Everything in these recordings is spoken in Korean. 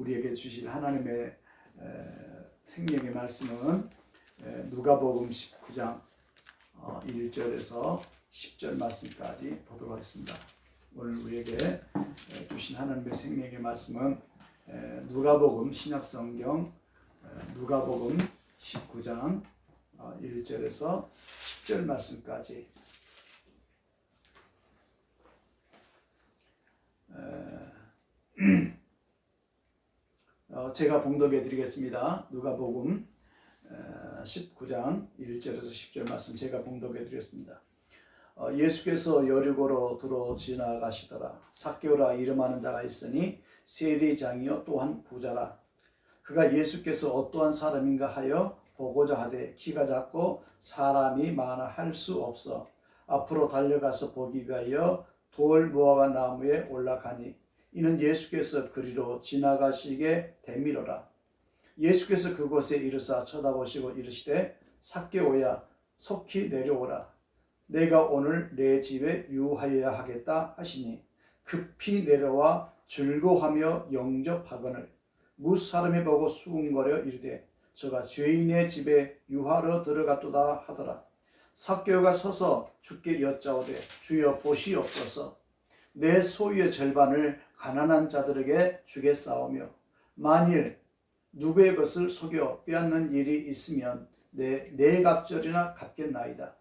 우리에게 주실 하나님의 생명의 말씀은 누가복음 19장 1절에서 10절 말씀까지 보도록 하겠습니다. 오늘 우리에게 주신 하나님의 생명의 말씀은 누가복음 신약성경 누가복음 19장 1절에서 10절 말씀까지 제가 봉독해 드리겠습니다. 누가복음 19장 1절에서 10절 말씀 제가 봉독해 드리겠습니다. 예수께서 여리고로 들어 지나가시더라. 삭개오라 이름하는 자가 있으니 세리장이요 또한 부자라. 그가 예수께서 어떠한 사람인가 하여 보고자 하되 키가 작고 사람이 많아 할 수 없어 앞으로 달려가서 보기 위하여 돌 모아간 나무에 올라가니 이는 예수께서 그리로 지나가시게 되밀어라. 예수께서 그곳에 이르사 쳐다보시고 이르시되 삭개오야 속히 내려오라. 내가 오늘 내 집에 유하여야 하겠다 하시니 급히 내려와 즐거워하며 영접하거늘 뭇 사람이 보고 수군거려 이르되 저가 죄인의 집에 유하러 들어갔도다 하더라. 삭개오가 서서 주께 여짜오되 주여 보시옵소서. 내 소유의 절반을 가난한 자들에게 주겠사오며 만일 누구의 것을 속여 빼앗는 일이 있으면 네 갑절이나 갚겠나이다.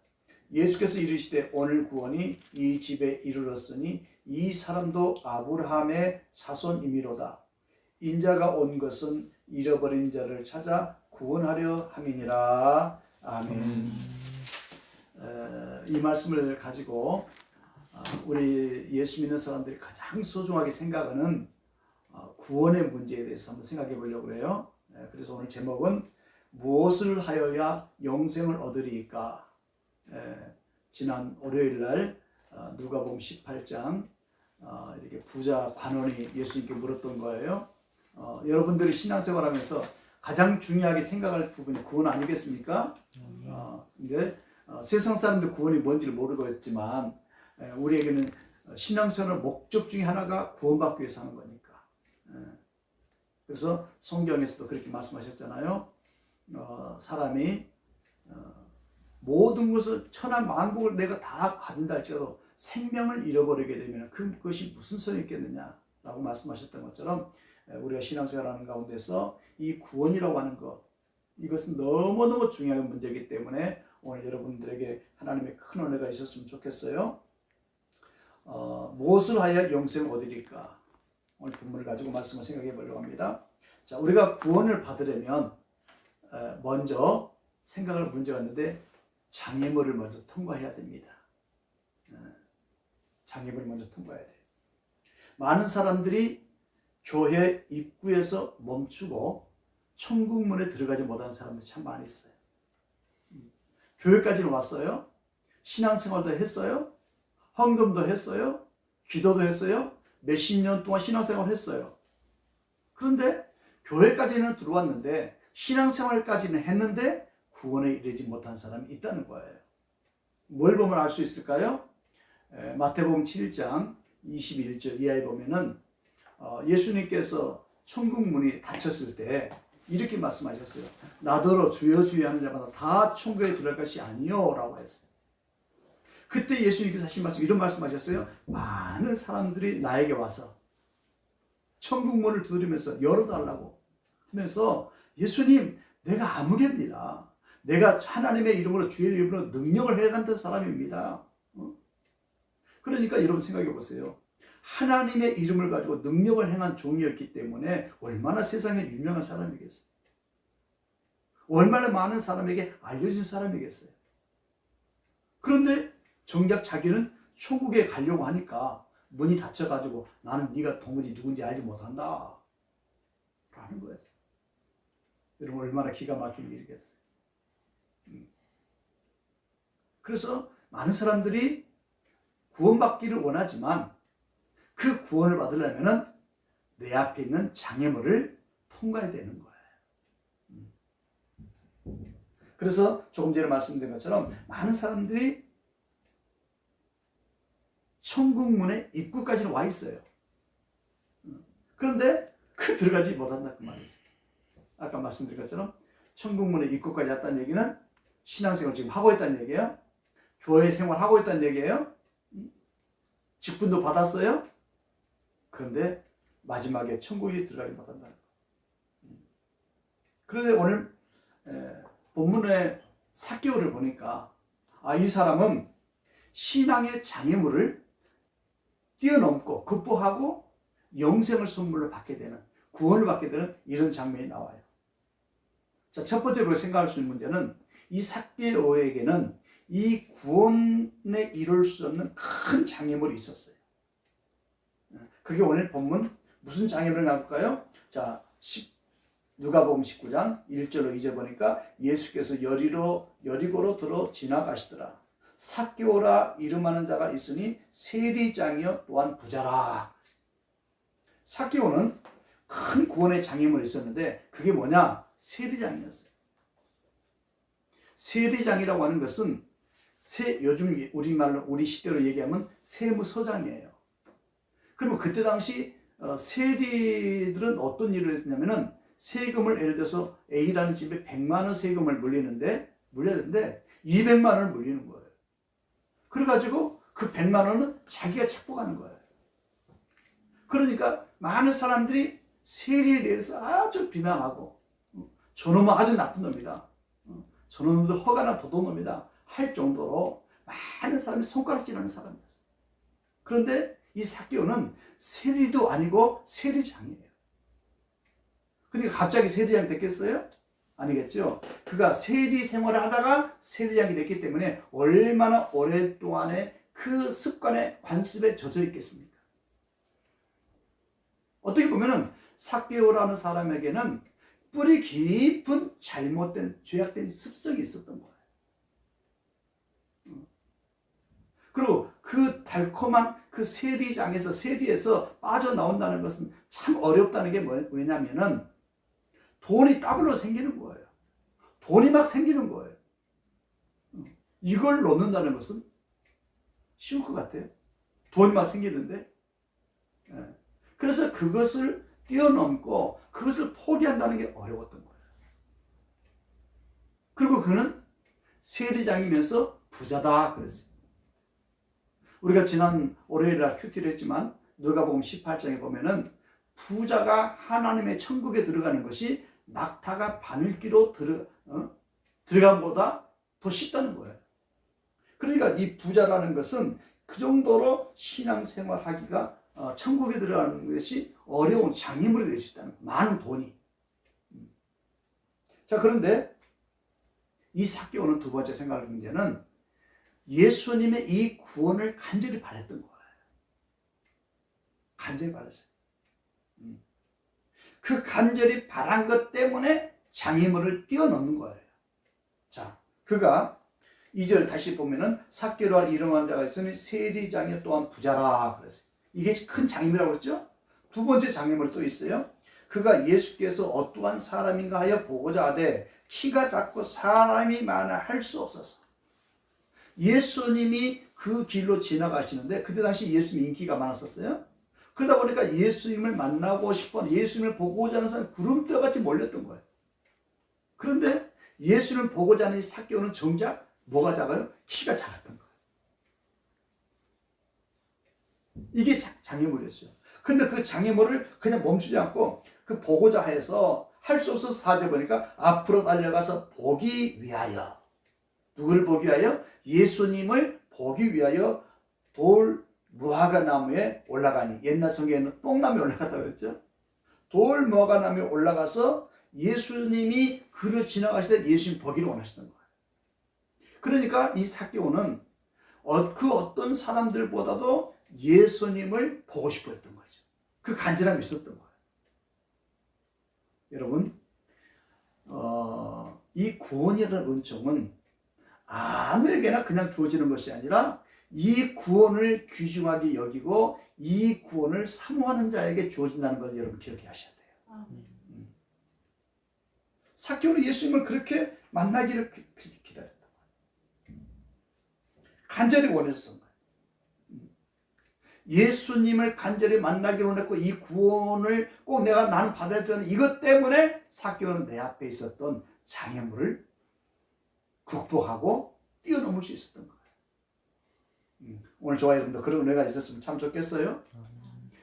예수께서 이르시되 오늘 구원이 이 집에 이르렀으니 이 사람도 아브라함의 자손이미로다. 인자가 온 것은 잃어버린 자를 찾아 구원하려 함이니라. 아멘. 이 말씀을 가지고 우리 예수 믿는 사람들이 가장 소중하게 생각하는 구원의 문제에 대해서 한번 생각해 보려고 해요. 그래서 오늘 제목은 무엇을 하여야 영생을 얻으리까? 지난 월요일 날 누가복음 18장 이렇게 부자 관원이 예수님께 물었던 거예요. 여러분들이 신앙생활하면서 가장 중요하게 생각할 부분이 구원 아니겠습니까? 근데 세상 사람들 구원이 뭔지를 모르고 있지만 우리에게는 신앙생활의 목적 중에 하나가 구원받기 위해서 하는 거니까. 그래서 성경에서도 그렇게 말씀하셨잖아요. 사람이 모든 것을 천하 만국을 내가 다 가진다 할지라도 생명을 잃어버리게 되면 그것이 무슨 소용이 있겠느냐라고 말씀하셨던 것처럼 우리가 신앙생활하는 가운데서 이 구원이라고 하는 것, 이것은 너무너무 중요한 문제이기 때문에 오늘 여러분들에게 하나님의 큰 은혜가 있었으면 좋겠어요. 무엇을 하여 영생을 얻으리까? 오늘 본문을 가지고 말씀을 생각해 보려고 합니다. 자, 우리가 구원을 받으려면 먼저 생각할 문제가 있는데 장애물을 먼저 통과해야 됩니다. 장애물을 먼저 통과해야 돼요. 많은 사람들이 교회 입구에서 멈추고 천국문에 들어가지 못한 사람들이 참 많이 있어요. 교회까지는 왔어요. 신앙생활도 했어요. 헌금도 했어요. 기도도 했어요. 몇십 년 동안 신앙생활을 했어요. 그런데 교회까지는 들어왔는데 신앙생활까지는 했는데 구원에 이르지 못한 사람이 있다는 거예요. 뭘 보면 알 수 있을까요? 마태복음 7장 21절 이하에 보면은 예수님께서 천국 문이 닫혔을 때 이렇게 말씀하셨어요. 나더러 주여 주여 하는 자마다 다 천국에 들어갈 것이 아니요 라고 했어요. 그때 예수님께서 하신 말씀 이런 말씀하셨어요. 많은 사람들이 나에게 와서 천국 문을 두드리면서 열어달라고 하면서 예수님 내가 아무개입니다. 내가 하나님의 이름으로 주의 이름으로 능력을 해간다는 사람입니다. 그러니까 여러분 생각해 보세요. 하나님의 이름을 가지고 능력을 행한 종이었기 때문에 얼마나 세상에 유명한 사람이겠어요. 얼마나 많은 사람에게 알려진 사람이겠어요. 그런데 정작 자기는 천국에 가려고 하니까 문이 닫혀가지고 나는 네가 도무지 누군지 알지 못한다 라는 거였어요. 여러분 얼마나 기가 막힌 일이겠어요. 그래서 많은 사람들이 구원받기를 원하지만 그 구원을 받으려면 내 앞에 있는 장애물을 통과해야 되는 거예요. 그래서 조금 전에 말씀드린 것처럼 많은 사람들이 천국문의 입구까지는 와 있어요. 그런데 그 들어가지 못한다 그 말이죠. 아까 말씀드린 것처럼 천국문에 입구까지 왔다는 얘기는 신앙생활 지금 하고 있다는 얘기예요. 교회 생활하고 있다는 얘기예요. 직분도 받았어요. 그런데 마지막에 천국에 들어가지 못한다는 거. 그런데 오늘 본문의 삭개오를 보니까 이 사람은 신앙의 장애물을 뛰어넘고 극복하고 영생을 선물로 받게 되는, 구원을 받게 되는 이런 장면이 나와요. 자, 첫 번째로 생각할 수 있는 문제는 이 삭개오에게는 이 구원에 이룰 수 없는 큰 장애물이 있었어요. 그게 오늘 본문 무슨 장애물을 나올까요? 자, 누가복음 19장 1절로 2절 보니까 예수께서 여리고로 들어 지나가시더라. 삭개오라 이름하는 자가 있으니 세리장이요 또한 부자라. 삭개오는 큰 구원의 장애물이 있었는데 그게 뭐냐? 세리장이었어요. 세리장이라고 하는 것은 요즘 우리말로 우리 시대로 얘기하면 세무서장이에요. 그러면 그때 당시 세리들은 어떤 일을 했냐면은 세금을 예를 들어서 A라는 집에 100만 원 세금을 물려야 되는데 200만 원을 물리는 거예요. 그래가지고 그 100만 원은 자기가 착복하는 거예요. 그러니까 많은 사람들이 세리에 대해서 아주 비난하고 저놈은 아주 나쁜 놈이다. 저놈도 허가나 도둑놈이다. 할 정도로 많은 사람이 손가락질하는 사람이었어요. 그런데 이 삭개오는 세리도 아니고 세리장이에요. 그러니까 갑자기 세리장이 됐겠어요? 아니겠죠. 그가 세리 생활을 하다가 세리장이 됐기 때문에 얼마나 오랫동안의 그 습관의 관습에 젖어 있겠습니까? 어떻게 보면은 삭개오라는 사람에게는 뿌리 깊은 잘못된 죄악된 습성이 있었던 거예요. 그리고 그 달콤한 그 세리에서 빠져나온다는 것은 참 어렵다는 게 왜냐면은 돈이 더블로 생기는 거예요. 돈이 막 생기는 거예요. 이걸 놓는다는 것은 쉬울 것 같아요. 돈이 막 생기는데. 그래서 그것을 뛰어넘고 그것을 포기한다는 게 어려웠던 거예요. 그리고 그는 세리장이면서 부자다 그랬어요. 우리가 지난 월요일날 큐티를 했지만 누가복음 18장에 보면은 부자가 하나님의 천국에 들어가는 것이 낙타가 바늘기로 들어간보다 더 쉽다는 거예요. 그러니까 이 부자라는 것은 그 정도로 신앙생활하기가 천국에 들어가는 것이 어려운 장애물이 될 수 있다는 거예요. 많은 돈이. 자, 그런데 이 삭개오는 두 번째 생각할 문제는 예수님의 이 구원을 간절히 바랬던 거예요. 간절히 바랬어요. 그 간절히 바란 것 때문에 장애물을 뛰어넘는 거예요. 자, 그가 2절 다시 보면은 삭개오라 이름한 자가 있으니 세리장이 또한 부자라 그랬어요. 이게 큰 장애물이라고 그랬죠? 두 번째 장애물이 또 있어요. 그가 예수께서 어떠한 사람인가 하여 보고자 하되 키가 작고 사람이 많아 할 수 없어서. 예수님이 그 길로 지나가시는데 그때 당시 예수님 인기가 많았었어요. 그러다 보니까 예수님을 만나고 싶어 예수님을 보고자 하는 사람이 구름대같이 몰렸던 거예요. 그런데 예수님을 보고자 하는 이 삭개오는 정작 뭐가 작아요? 키가 작았던 거예요. 이게 장애물이었어요. 근데 그 장애물을 그냥 멈추지 않고 그 보고자 해서 할 수 없어서 4절 보니까 앞으로 달려가서 보기 위하여. 누구를 보기 위하여? 예수님을 보기 위하여 돌 무화과 나무에 올라가니. 옛날 성경에는 뽕나무에 올라갔다고 그랬죠. 돌 무화과 나무에 올라가서 예수님이 그를 지나가실 때 예수님 보기를 원하시던 거예요. 그러니까 이 삭개오는 그 어떤 사람들보다도 예수님을 보고 싶어 했던 거죠. 그 간절함이 있었던 거예요. 여러분, 이 구원이라는 은총은 아무에게나 그냥 주어지는 것이 아니라 이 구원을 귀중하게 여기고 이 구원을 사모하는 자에게 주어진다는 걸 여러분 기억하셔야 돼요. 삭개오는 예수님을 그렇게 만나기를 기다렸던 거예요. 간절히 원했던 거예요. 예수님을 간절히 만나기로 했고 이 구원을 꼭 나는 받아야 되는 이것 때문에 삭개오는 내 앞에 있었던 장애물을 극복하고 뛰어넘을 수 있었던 거예요. 오늘 저와 여러분도 그런 은혜가 있었으면 참 좋겠어요.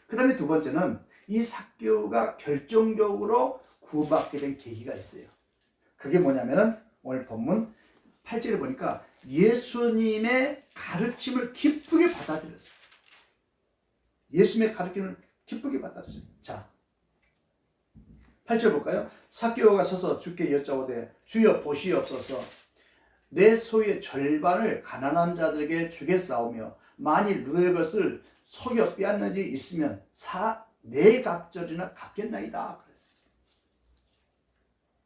그 다음에 두 번째는 이 삭개오가 결정적으로 구원받게 된 계기가 있어요. 그게 뭐냐면은 오늘 본문 8절에 보니까 예수님의 가르침을 기쁘게 받아들였어요. 예수님의 가르침을 기쁘게 받아들였어요. 자, 8절 볼까요? 삭개오가 서서 주께 여짜오되 주여 보시옵소서 내 소유의 절반을 가난한 자들에게 주겠사오며 만일 누의 것을 속여 빼앗는 일이 있으면 네 갑절이나 갚겠나이다 그랬어요.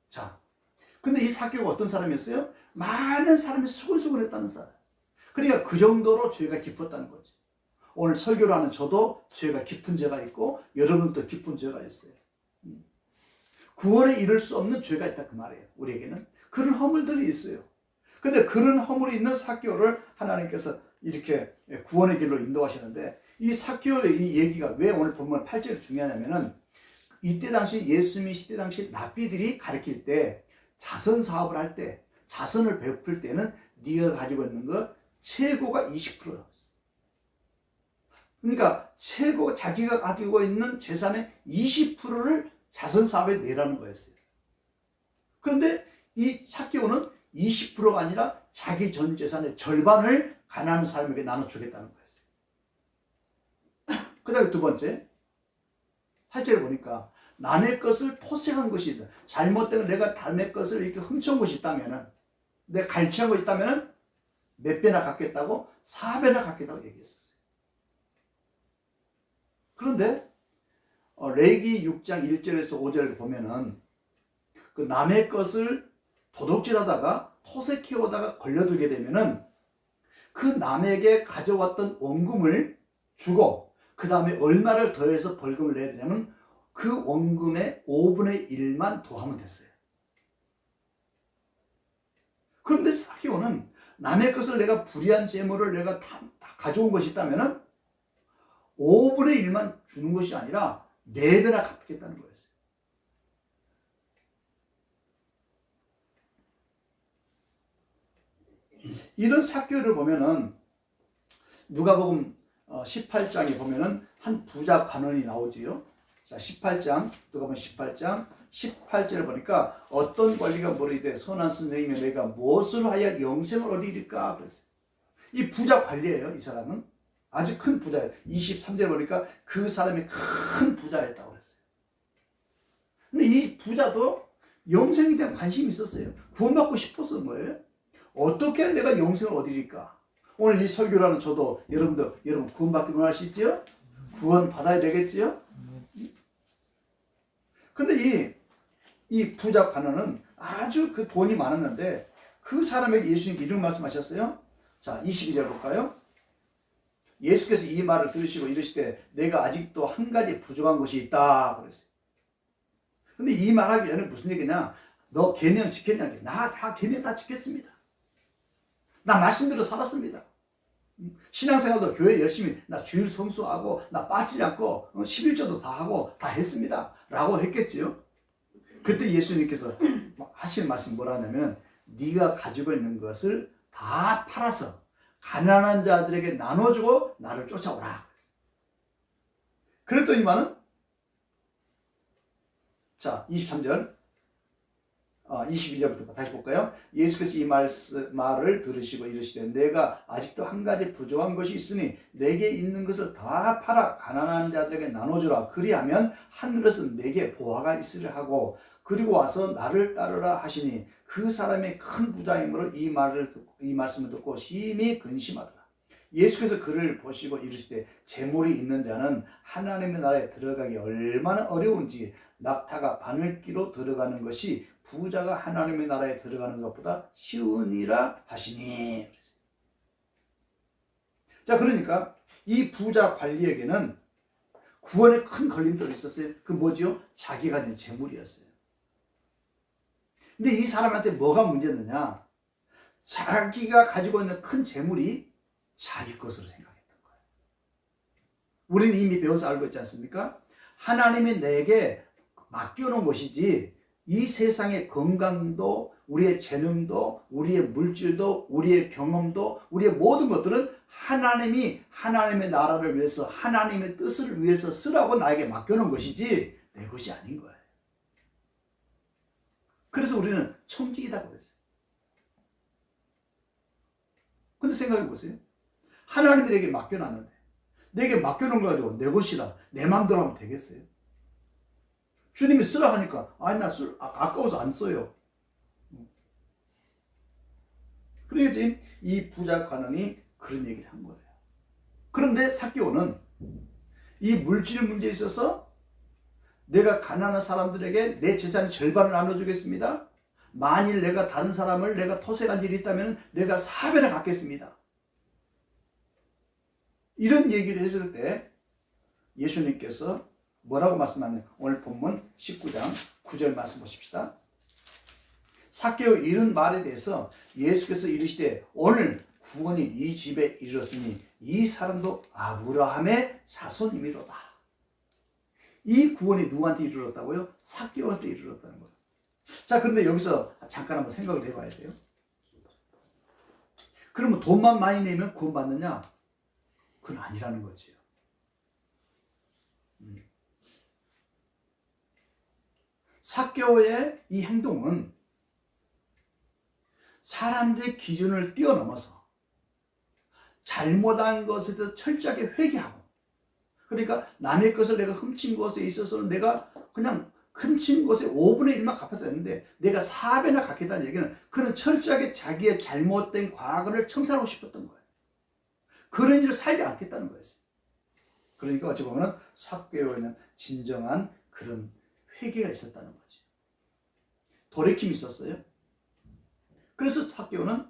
자, 근데 이 삭개오가 어떤 사람이었어요? 많은 사람이 수근수근했다는 사람. 그러니까 그 정도로 죄가 깊었다는 거지. 오늘 설교를 하는 저도 죄가 깊은 죄가 있고 여러분도 깊은 죄가 있어요. 구원에 이를 수 없는 죄가 있다 그 말이에요. 우리에게는 그런 허물들이 있어요. 근데 그런 허물이 있는 삭개오를 하나님께서 이렇게 구원의 길로 인도하시는데 이 삭개오의 이 얘기가 왜 오늘 본문 8절이 중요하냐면은 이때 당시 예수님이 시대 당시 랍비들이 가르칠 때 자선 사업을 할 때 자선을 베풀 때는 네가 가지고 있는 거 최고가 20%. 그러니까 최고 자기가 가지고 있는 재산의 20%를 자선 사업에 내라는 거였어요. 그런데 이 삭개오는 20%가 아니라 자기 전 재산의 절반을 가난한 사람에게 나눠주겠다는 거였어요. 그 다음에 두 번째 8절에 보니까 남의 것을 토색한 것이 있다. 잘못된 내가 남의 것을 이렇게 훔쳐온 것이 있다면은 내가 갈취한 것이 있다면은 몇 배나 갚겠다고 4배나 갚겠다고 얘기했었어요. 그런데 레위기 6장 1절에서 5절을 보면은 그 남의 것을 도둑질하다가 토색해 오다가 걸려들게 되면은 그 남에게 가져왔던 원금을 주고 그 다음에 얼마를 더해서 벌금을 내야 되냐면 그 원금의 5분의 1만 더하면 됐어요. 그런데 삭개오는 남의 것을 내가 불의한 재물을 내가 다 가져온 것이 있다면은 5분의 1만 주는 것이 아니라 4배나 갚겠다는 거였어요. 이런 삭개오를 보면은 누가복음 18장에 보면은 한 부자 관원이 나오지요. 자, 18장, 누가복음 18장 18절에 보니까 어떤 관리가 물으되 선한 선생님이 내가 무엇을 하여 영생을 얻으리까 그랬어요. 이 부자 관리예요. 이 사람은 아주 큰 부자예요. 23절에 보니까 그 사람이 큰 부자였다고 그랬어요. 근데 이 부자도 영생에 대한 관심이 있었어요. 구원받고 싶었던 거예요. 어떻게 내가 영생을 얻으리까? 오늘 이 설교를 하는 저도 여러분 구원받기 원하시지요? 구원 받아야 되겠지요? 근데 이 부자 관원은 아주 그 돈이 많았는데 그 사람에게 예수님이 이런 말씀하셨어요. 자, 22절 볼까요? 예수께서 이 말을 들으시고 이르시되 내가 아직도 한 가지 부족한 것이 있다 그랬어요. 근데 이 말하기 전에 무슨 얘기냐? 너 계명 지켰냐? 나 다 계명 다 지켰습니다. 나 말씀대로 살았습니다. 신앙생활도 교회 열심히 나 주일 성수하고 나 빠지지 않고 11조도 다 하고 다 했습니다 라고 했겠지요. 그때 예수님께서 하시는 말씀이 뭐라 하냐면 네가 가지고 있는 것을 다 팔아서 가난한 자들에게 나눠주고 나를 쫓아오라. 그랬더니만은 자 23절 22절부터 다시 볼까요? 예수께서 이 말을 들으시고 이르시되 내가 아직도 한 가지 부족한 것이 있으니 내게 있는 것을 다 팔아 가난한 자들에게 나눠주라. 그리하면 하늘에서 내게 보화가 있으려 하고 그리고 와서 나를 따르라 하시니 그 사람이 큰 부자이므로 이 말씀을 듣고 심히 근심하더라. 예수께서 그를 보시고 이르시되 재물이 있는 자는 하나님의 나라에 들어가기 얼마나 어려운지 낙타가 바늘기로 들어가는 것이 부자가 하나님의 나라에 들어가는 것보다 쉬우니라 하시니. 자, 그러니까 이 부자 관리에게는 구원에 큰 걸림돌이 있었어요. 그 뭐지요? 자기가 가진 재물이었어요. 근데 이 사람한테 뭐가 문제였느냐? 자기가 가지고 있는 큰 재물이 자기 것으로 생각했던 거예요. 우리는 이미 배워서 알고 있지 않습니까? 하나님이 내게 맡겨놓은 것이지 이 세상의 건강도 우리의 재능도 우리의 물질도 우리의 경험도 우리의 모든 것들은 하나님이 하나님의 나라를 위해서 하나님의 뜻을 위해서 쓰라고 나에게 맡겨놓은 것이지 내 것이 아닌 거예요. 그래서 우리는 청직이라고 그랬어요. 근데 생각해 보세요. 하나님이 내게 맡겨놨는데 내게 맡겨놓은 거 가지고 내 것이라 내 마음대로 하면 되겠어요? 주님이 쓰라 하니까 아니 나 아까워서 안 써요. 그래서 지금 이 부자 관원이 그런 얘기를 한 거예요. 그런데 삭개오는 이 물질 문제에 있어서 내가 가난한 사람들에게 내 재산의 절반을 나눠주겠습니다. 만일 내가 다른 사람을 내가 토색한 일이 있다면 내가 4배나 갚겠습니다. 이런 얘기를 했을 때 예수님께서 뭐라고 말씀하냐? 오늘 본문 19장 9절 말씀 보십시다. 삭개오 이런 말에 대해서 예수께서 이르시되 오늘 구원이 이 집에 이르렀으니 이 사람도 아브라함의 자손이미로다. 이 구원이 누구한테 이르렀다고요? 삭개오한테 이르렀다는 거예요. 자, 그런데 여기서 잠깐 한번 생각을 해봐야 돼요. 그러면 돈만 많이 내면 구원받느냐? 그건 아니라는 거지요. 삭개오의 이 행동은 사람들의 기준을 뛰어넘어서 잘못한 것에 대해서 철저하게 회개하고, 그러니까 남의 것을 내가 훔친 것에 있어서는 내가 그냥 훔친 것의 5분의 1만 갚아도 되는데 내가 4배나 갚겠다는 얘기는 그런 철저하게 자기의 잘못된 과거를 청산하고 싶었던 거예요. 그런 일을 살지 않겠다는 거였어요. 그러니까 어찌 보면 삭개오에는 진정한 그런 회개가 있었다는 거지. 돌이킴이 있었어요. 그래서 삭개오는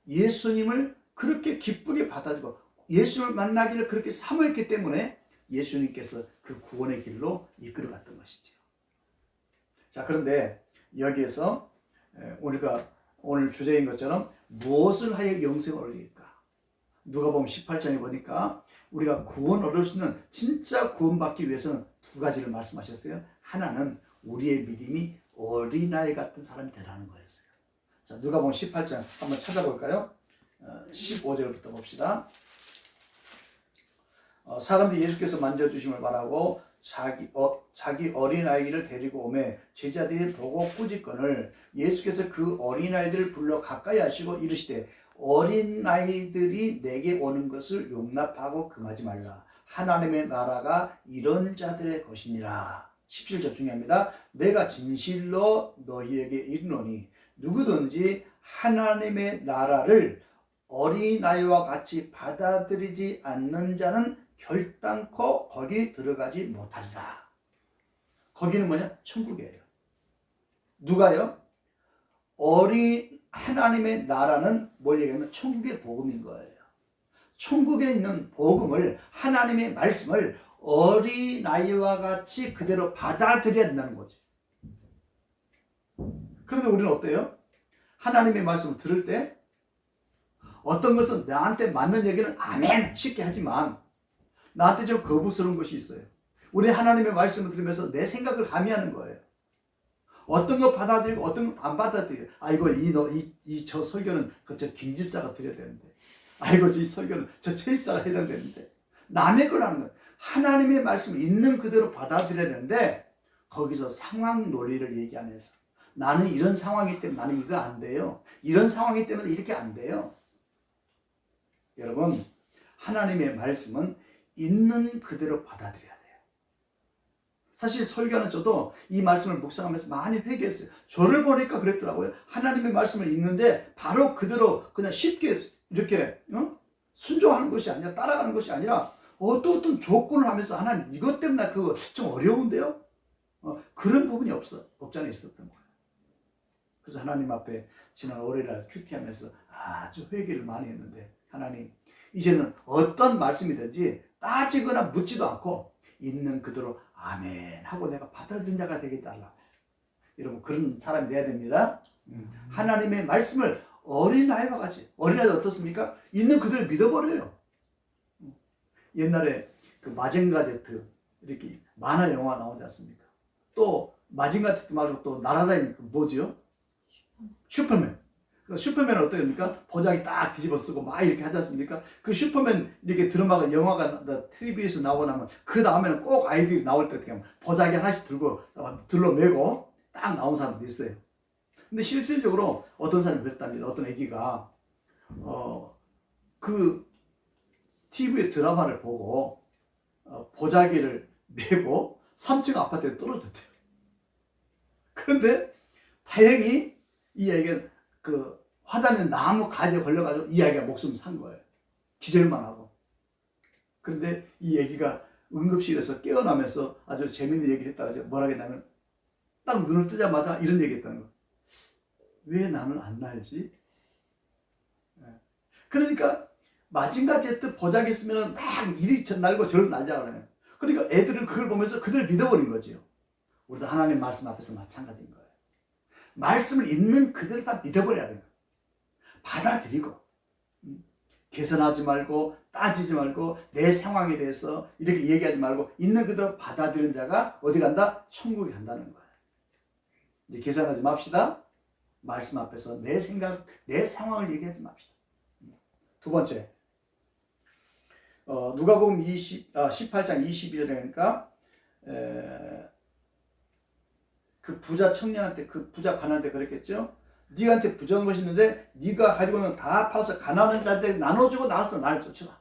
예수님을 그렇게 기쁘게 받아주고 예수님을 만나기를 그렇게 사모했기 때문에 예수님께서 그 구원의 길로 이끌어갔던 것이죠. 자, 그런데 여기에서 우리가 오늘 주제인 것처럼 무엇을 하여 영생을 얻을까? 누가복음 18장에 보니까 우리가 구원 얻을 수 있는 진짜 구원받기 위해서는 두 가지를 말씀하셨어요. 하나는 우리의 믿음이 어린아이 같은 사람이 되라는 거였어요. 자, 누가복음 18장 한번 찾아볼까요? 15절부터 봅시다. 사람들이 예수께서 만져주심을 바라고 자기 어린아이를 데리고 오매 제자들이 보고 꾸짖거늘 예수께서 그 어린아이들을 불러 가까이 하시고 이르시되 어린아이들이 내게 오는 것을 용납하고 금하지 말라. 하나님의 나라가 이런 자들의 것이니라. 17절 중요합니다. 내가 진실로 너희에게 이르노니 누구든지 하나님의 나라를 어린아이와 같이 받아들이지 않는 자는 결단코 거기 들어가지 못하리라. 거기는 뭐냐? 천국이에요. 누가요? 하나님의 나라는 뭘 얘기하면 천국의 복음인 거예요. 천국에 있는 복음을, 하나님의 말씀을 어린아이와 같이 그대로 받아들여야 된다는 거지. 그런데 우리는 어때요? 하나님의 말씀을 들을 때 어떤 것은 나한테 맞는 얘기는 아멘 쉽게 하지만 나한테 좀 거부스러운 것이 있어요. 우리 하나님의 말씀을 들으면서 내 생각을 가미하는 거예요. 어떤 거 받아들이고 어떤 거 안 받아들이고, 아이고 저 설교는 저 김집사가 드려야 되는데, 아이고 이 설교는 저 최집사가 해야 되는데, 남의 걸 하는 거예요. 하나님의 말씀을 있는 그대로 받아들여야 되는데 거기서 상황 논리를 얘기하면서 나는 이런 상황이기 때문에 나는 이거 안 돼요. 이런 상황이기 때문에 이렇게 안 돼요. 여러분, 하나님의 말씀은 있는 그대로 받아들여야 돼요. 사실 설교하는 저도 이 말씀을 묵상하면서 많이 회개했어요. 저를 보니까 그랬더라고요. 하나님의 말씀을 읽는데 바로 그대로 그냥 쉽게 이렇게 순종하는 것이 아니라, 따라가는 것이 아니라 어떤 조건을 하면서 하나님 이것 때문에 그거 좀 어려운데요? 그런 부분이 없잖아요. 있었던 거예요. 그래서 하나님 앞에 지난 월요일날 큐티하면서 아주 회개를 많이 했는데, 하나님 이제는 어떤 말씀이든지 따지거나 묻지도 않고 있는 그대로 아멘 하고 내가 받아들인 자가 되게 달라. 여러분, 그런 사람이 돼야 됩니다. 하나님의 말씀을 어린아이와 같이, 어린아이도 어떻습니까? 있는 그대로 믿어버려요. 옛날에 그 마징가 제트 이렇게 만화 영화 나오지 않습니까? 또 마징가 제트 말고 또 날아다니는 그 뭐지요? 슈퍼맨. 그 슈퍼맨은 어떻게 합니까? 보자기 딱 뒤집어 쓰고 막 이렇게 하지 않습니까? 그 슈퍼맨 이렇게 드라마가 영화가 TV에서 나오고 나면 그 다음에는 꼭 아이들이 나올 때 어떻게 하면 보자기 하나씩 들고 들러매고 딱 나온 사람도 있어요. 근데 실질적으로 어떤 사람이 그랬답니다. 어떤 애기가 그 TV의 드라마를 보고 보자기를 메고 3층 아파트에 떨어졌대요. 그런데 다행히 이 아이가 그 화단에 나무 가지에 걸려가지고 이 아이가 목숨을 산 거예요. 기절만 하고. 그런데 이 아기가 응급실에서 깨어나면서 아주 재밌는 얘기를 했다고 뭐라 했냐면 딱 눈을 뜨자마자 이런 얘기 했다는 거예요. 왜 나는 안 날지? 그러니까 마징가 제트 보자기 있으면 막 이리 날고 저리 날자 그래요. 그러니까 애들은 그걸 보면서 그들 믿어버린 거지요. 우리도 하나님 말씀 앞에서 마찬가지인 거예요. 말씀을 있는 그대로 다 믿어버려야 돼요. 받아들이고 개선하지 말고 따지지 말고 내 상황에 대해서 이렇게 얘기하지 말고 있는 그대로 받아들이는 자가 어디 간다? 천국에 간다는 거예요. 이제 계산하지 맙시다. 말씀 앞에서 내 생각, 내 상황을 얘기하지 맙시다. 두 번째, 누가복음 18장 22절이니까 그 부자 청년한테 그 부자 가난한테 그랬겠죠. 네가한테 부정한 것이 있는데 네가 가지고 있는 다 팔아서 가난한 자들에게 나눠주고 나와서 나를 쫓으라.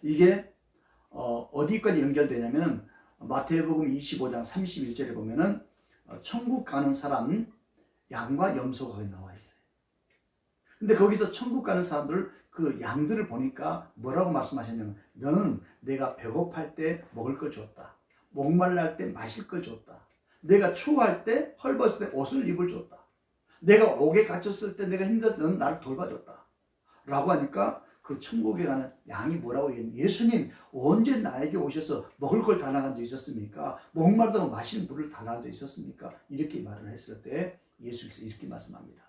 이게 어디까지 연결되냐면 마태복음 25장 31절에 보면은 천국 가는 사람 양과 염소가 거기 나와 있어요. 근데 거기서 천국 가는 사람들 그 양들을 보니까 뭐라고 말씀하셨냐면 너는 내가 배고플 때 먹을 걸 줬다. 목말랄 때 마실 걸 줬다. 내가 추워할 때 헐벗을 때 옷을 입을 줬다. 내가 옥에 갇혔을 때 내가 힘들 때 너는 나를 돌봐줬다. 라고 하니까 그 천국에 가는 양이 뭐라고 얘기했냐면 예수님 언제 나에게 오셔서 먹을 걸 달라간 적 있었습니까? 목마르다고 마실 물을 달라간 적 있었습니까? 이렇게 말을 했을 때 예수께서 이렇게 말씀합니다.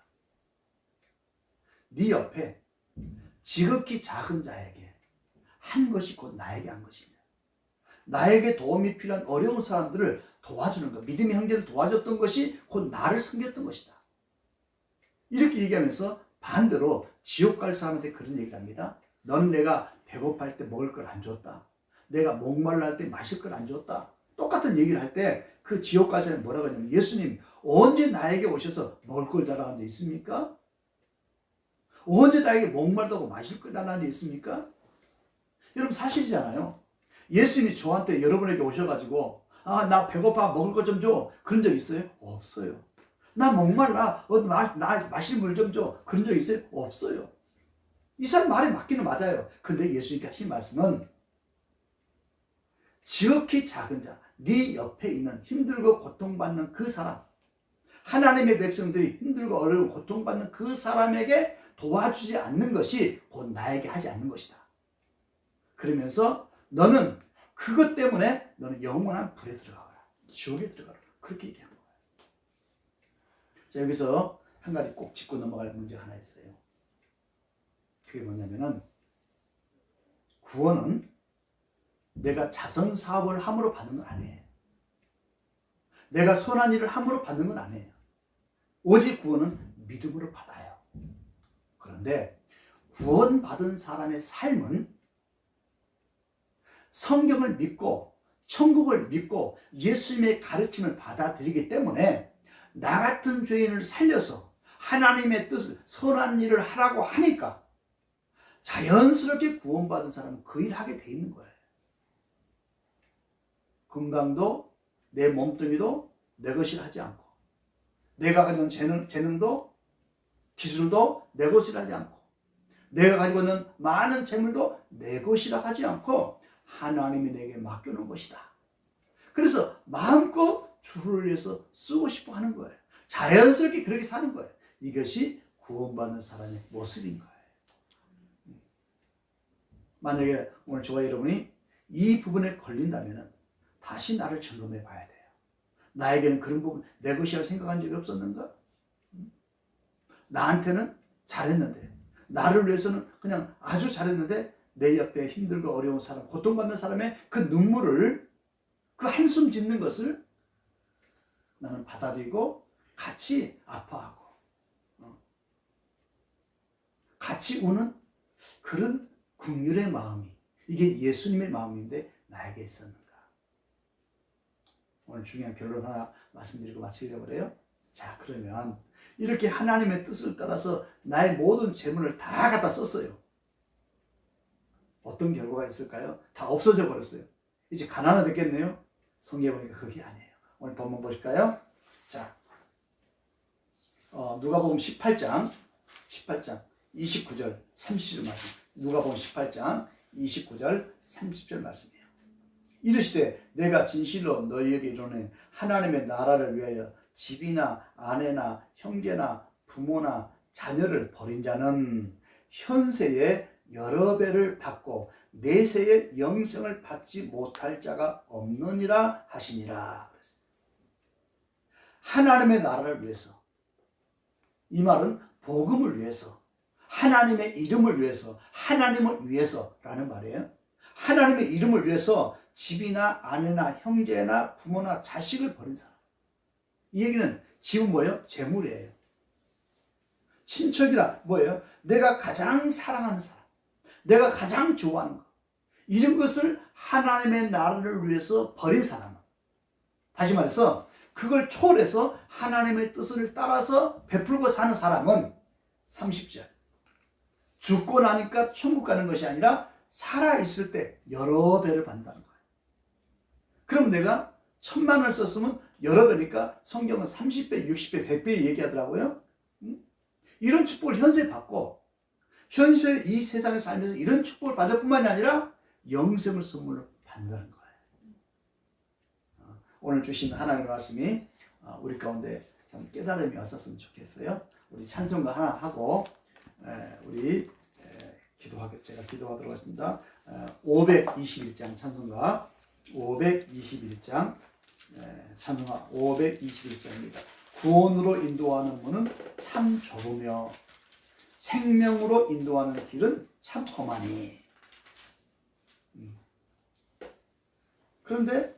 네 옆에 지극히 작은 자에게 한 것이 곧 나에게 한 것이냐. 나에게 도움이 필요한 어려운 사람들을 도와주는 것, 믿음의 형제를 도와줬던 것이 곧 나를 섬겼던 것이다. 이렇게 얘기하면서 반대로 지옥 갈 사람한테 그런 얘기를 합니다. 너는 내가 배고플 때 먹을 걸 안 줬다. 내가 목말라 때 마실 걸 안 줬다. 똑같은 얘기를 할 때 그 지옥 갈 사람이 뭐라고 하냐면 예수님 언제 나에게 오셔서 먹을 걸 달라는 데 있습니까? 언제 나에게 목말다고 마실 걸 달라는 데 있습니까? 여러분 사실이잖아요. 예수님이 저한테 여러분에게 오셔가지고 나 배고파 먹을 것 좀 줘. 그런 적 있어요? 없어요. 나 목말라 나 마실 물 좀 줘. 그런 적 있어요? 없어요. 이 사람 말이 맞기는 맞아요. 근데 예수님께 하신 말씀은 지극히 작은 자, 네 옆에 있는 힘들고 고통받는 그 사람, 하나님의 백성들이 힘들고 어려운 고통받는 그 사람에게 도와주지 않는 것이 곧 나에게 하지 않는 것이다. 그러면서 너는 그것 때문에 너는 영원한 불에 들어가라. 지옥에 들어가라. 그렇게 얘기한 거예요. 자, 여기서 한 가지 꼭 짚고 넘어갈 문제가 하나 있어요. 그게 뭐냐면은 구원은 내가 자선 사업을 함으로 받는 건 아니에요. 내가 선한 일을 함으로 받는 건 아니에요. 오직 구원은 믿음으로 받아요. 그런데 구원받은 사람의 삶은 성경을 믿고 천국을 믿고 예수님의 가르침을 받아들이기 때문에 나 같은 죄인을 살려서 하나님의 뜻을 선한 일을 하라고 하니까 자연스럽게 구원받은 사람은 그 일을 하게 돼 있는 거예요. 건강도 내 몸뚱이도 내 것이라 하지 않고 내가 가진 재능도 기술도 내 것이라 하지 않고 내가 가지고 있는 많은 재물도 내 것이라 하지 않고 하나님이 내게 맡겨놓은 것이다. 그래서 마음껏 주를 위해서 쓰고 싶어 하는 거예요. 자연스럽게 그렇게 사는 거예요. 이것이 구원받는 사람의 모습인 거예요. 만약에 오늘 저와 여러분이 이 부분에 걸린다면 다시 나를 점검해 봐야 돼요. 나에게는 그런 부분 내 것이라 생각한 적이 없었는가? 나한테는 잘했는데 나를 위해서는 그냥 아주 잘했는데 내 옆에 힘들고 어려운 사람, 고통받는 사람의 그 눈물을, 그 한숨 짓는 것을 나는 받아들이고 같이 아파하고 같이 우는 그런 긍휼의 마음이, 이게 예수님의 마음인데 나에게 있었는가? 오늘 중요한 결론 하나 말씀드리고 마치려고 그래요. 자, 그러면 이렇게 하나님의 뜻을 따라서 나의 모든 재물을 다 갖다 썼어요. 어떤 결과가 있을까요? 다 없어져 버렸어요. 이제 가난해졌겠네요. 성경에 보니까 그게 아니에요. 오늘 본문 보실까요? 자, 누가복음 18장 29절 30절 말씀. 누가복음 18장 29절 30절 말씀이에요. 이르시되 내가 진실로 너희에게 이르노니 하나님의 나라를 위하여 집이나 아내나 형제나 부모나 자녀를 버린 자는 현세에 여러 배를 받고 내세에 영생을 받지 못할 자가 없느니라 하시니라. 하나님의 나라를 위해서, 이 말은 복음을 위해서, 하나님의 이름을 위해서, 하나님을 위해서라는 말이에요. 하나님의 이름을 위해서 집이나 아내나 형제나 부모나 자식을 버린 사람. 이 얘기는 집은 뭐예요? 재물이에요. 친척이라 뭐예요? 내가 가장 사랑하는 사람, 내가 가장 좋아하는 것, 이런 것을 하나님의 나라를 위해서 버린 사람. 다시 말해서 그걸 초월해서 하나님의 뜻을 따라서 베풀고 사는 사람은 30절 죽고 나니까 천국 가는 것이 아니라 살아있을 때 여러 배를 받는다는 거예요. 그럼 내가 1000만 원을 썼으면 여러 배니까 성경은 30배, 60배, 100배 얘기하더라고요. 이런 축복을 현세에 받고 현세 이 세상에 살면서 이런 축복을 받을 뿐만이 아니라 영생을 선물로 받는다는 거예요. 오늘 주신 하나님의 말씀이 우리 가운데 참 깨달음이 왔었으면 좋겠어요. 우리 찬송가 하나 하고 우리 제가 기도하도록 하겠습니다. 521장 찬송가 521장 찬송가 521장입니다. 구원으로 인도하는 문은 참 좁으며 생명으로 인도하는 길은 참 험하니. 그런데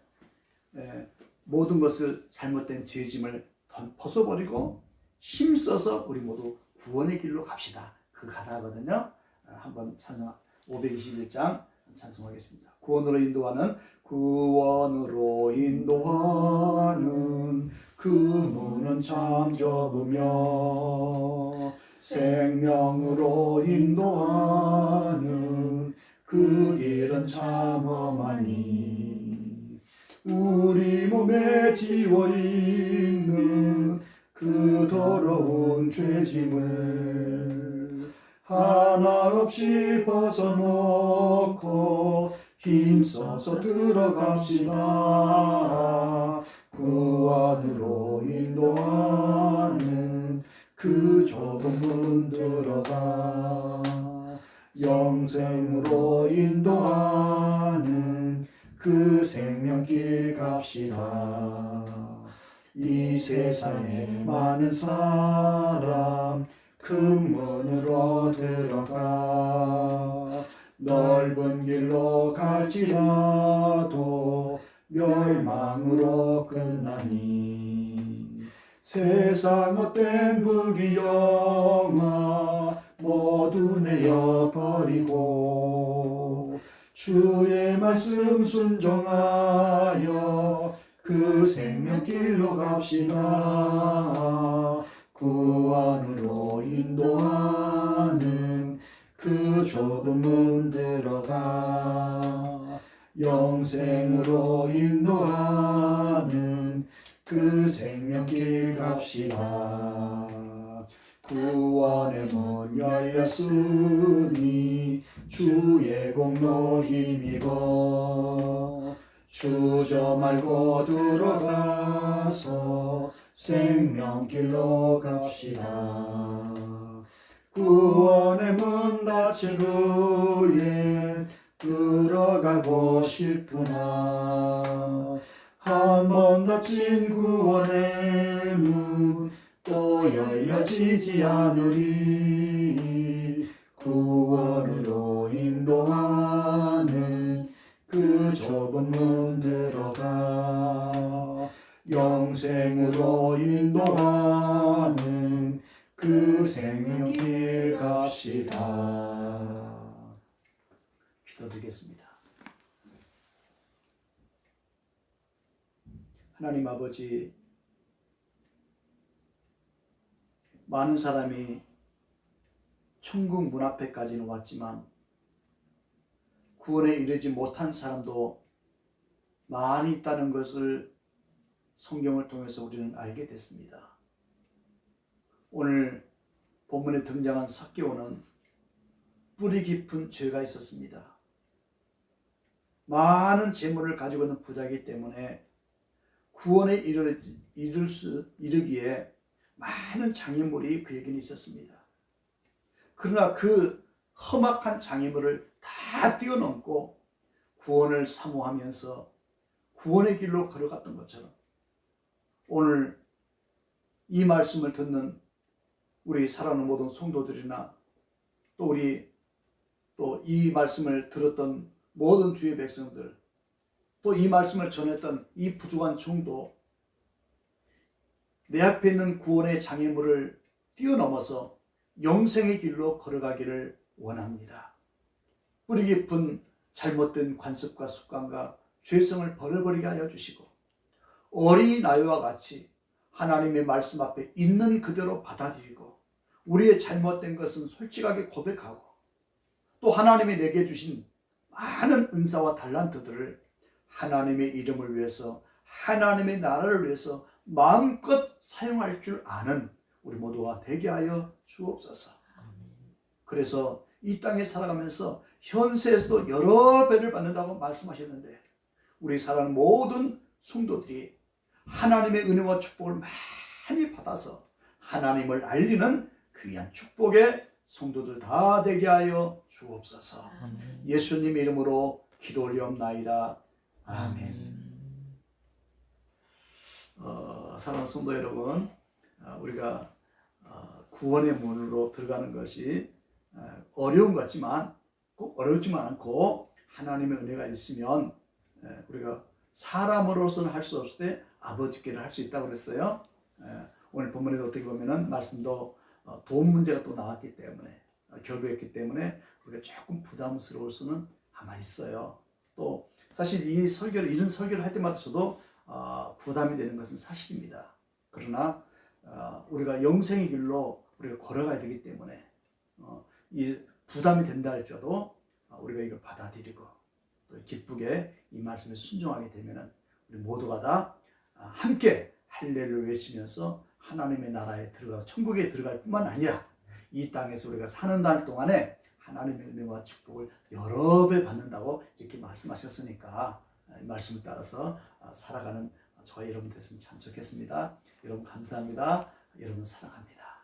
모든 것을 잘못된 죄짐을 벗어버리고 힘써서 우리 모두 구원의 길로 갑시다. 그 가사거든요. 한번 찬송 521장 찬송하겠습니다. 구원으로 인도하는 그 문은 참 좁으며 생명으로 인도하는 그 길은 참 험하니 우리 몸에 지워있는 그 더러운 죄짐을 하나 없이 벗어놓고 힘써서 들어갑시다. 구원으로 인도하는 그 좁은 문 들어가 영생으로 인도하는 그 생명길 갑시다. 이 세상에 많은 사람 큰 문으로 들어가 넓은 길로 갈지라도 멸망으로 끝나니 세상 헛된 부귀영화 모두 내어버리고 주의 말씀 순종하여 그 생명길로 갑시다. 구원으로 인도하는 그 좁은 문 들어가 영생으로 인도하는 그 생명길 갑시다. 구원의 문 열렸으니 주의 공로 힘입어 주저 말고 들어가서 생명길로 갑시다. 구원의 문 닫힌 후에 들어가고 싶으나 한 번 닫힌 구원의 문 또 열려지지 않으리. 구원으로 인도하 좁은 문 들어가 영생으로 인도하는 그 생명길 갑시다. 기도드리겠습니다. 하나님 아버지, 많은 사람이 천국 문 앞에까지는 왔지만 구원에 이르지 못한 사람도 많이 있다는 것을 성경을 통해서 우리는 알게 됐습니다. 오늘 본문에 등장한 삭개오는 뿌리 깊은 죄가 있었습니다. 많은 재물을 가지고 있는 부자이기 때문에 구원에 이르기에 많은 장애물이 그에게는 있었습니다. 그러나 그 험악한 장애물을 다 뛰어넘고 구원을 사모하면서 구원의 길로 걸어갔던 것처럼 오늘 이 말씀을 듣는 우리 사랑하는 모든 성도들이나 또 우리 또 이 말씀을 들었던 모든 주의 백성들, 또 이 말씀을 전했던 이 부족한 종도 내 앞에 있는 구원의 장애물을 뛰어넘어서 영생의 길로 걸어가기를 원합니다. 뿌리 깊은 잘못된 관습과 습관과 죄성을 버려버리게 하여 주시고 어린아이와 같이 하나님의 말씀 앞에 있는 그대로 받아들이고 우리의 잘못된 것은 솔직하게 고백하고 또 하나님이 내게 주신 많은 은사와 달란트들을 하나님의 이름을 위해서 하나님의 나라를 위해서 마음껏 사용할 줄 아는 우리 모두가 되게 하여 주옵소서. 그래서 이 땅에 살아가면서 현세에서도 여러 배를 받는다고 말씀하셨는데 우리 사랑하는 모든 성도들이 하나님의 은혜와 축복을 많이 받아서 하나님을 알리는 귀한 축복의 성도들 다 되게 하여 주옵소서. 예수님 이름으로 기도 올리옵나이다. 아멘. 사랑하는 성도 여러분, 우리가 구원의 문으로 들어가는 것이 어려운 것 같지만 꼭 어렵지만 않고 하나님의 은혜가 있으면 우리가 사람으로서는 할 수 없을 때 아버지께를 할 수 있다고 그랬어요. 오늘 본문에도 어떻게 보면은 말씀도 돈 문제가 또 나왔기 때문에 결부했기 때문에 우리가 조금 부담스러울 수는 아마 있어요. 또 사실 이런 설교를 할 때마다 저도 부담이 되는 것은 사실입니다. 그러나 우리가 영생의 길로 우리가 걸어가야 되기 때문에 이 부담이 된다 할지라도 우리가 이걸 받아들이고 또 기쁘게 이 말씀에 순종하게 되면은 우리 모두가 다 함께 할렐루야 외치면서 하나님의 나라에 들어가 천국에 들어갈 뿐만 아니라 이 땅에서 우리가 사는 날 동안에 하나님의 은혜와 축복을 여러 배 받는다고 이렇게 말씀하셨으니까 이 말씀을 따라서 살아가는 저와 여러분 됐으면 참 좋겠습니다. 여러분 감사합니다. 여러분 사랑합니다.